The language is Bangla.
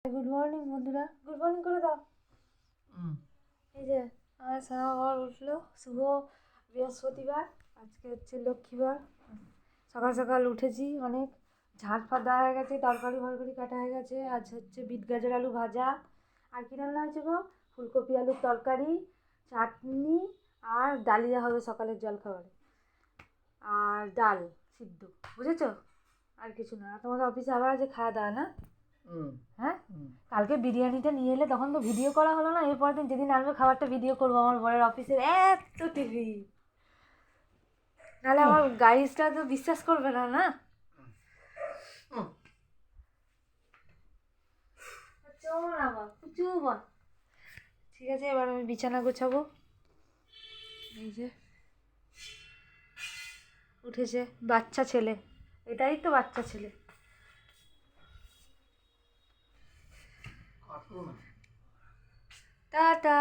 গুড মর্নিং বন্ধুরা, গুড মর্নিং করে দাও। এই যে আমার সোনাবার উঠলো, শুভ বৃহস্পতিবার, আজকে হচ্ছে লক্ষ্মীবার। সকাল সকাল উঠেছি, অনেক ঝাঁট ফাট দেওয়া হয়ে গেছে, তরকারি ফরকারি কাটা হয়ে গেছে। আজ হচ্ছে বিট গাজর আলু ভাজা, আর কি রান্না হয়েছে গো, ফুলকপি আলুর তরকারি, চাটনি, আর ডালিয়া হবে সকালের জলখাবারে, আর ডাল সিদ্ধ, বুঝেছো? আর কিছু না। তোমাদের অফিসে আবার আছে খাওয়া দাওয়া না? হ্যাঁ, কালকে বিরিয়ানিটা নিয়ে এলে তখন তো ভিডিও করা হলো না। এরপরের দিন যেদিন আনবে খাবারটা ভিডিও করবো। আমার বরের অফিসের এত টিভি, নাহলে আমার গাইজটা তো বিশ্বাস করবে না। না ঠিক আছে, এবার আমি বিছানা গোছাবো। এই যে উঠেছে বাচ্চা ছেলে, এটাই তো বাচ্চা ছেলে। টাটা।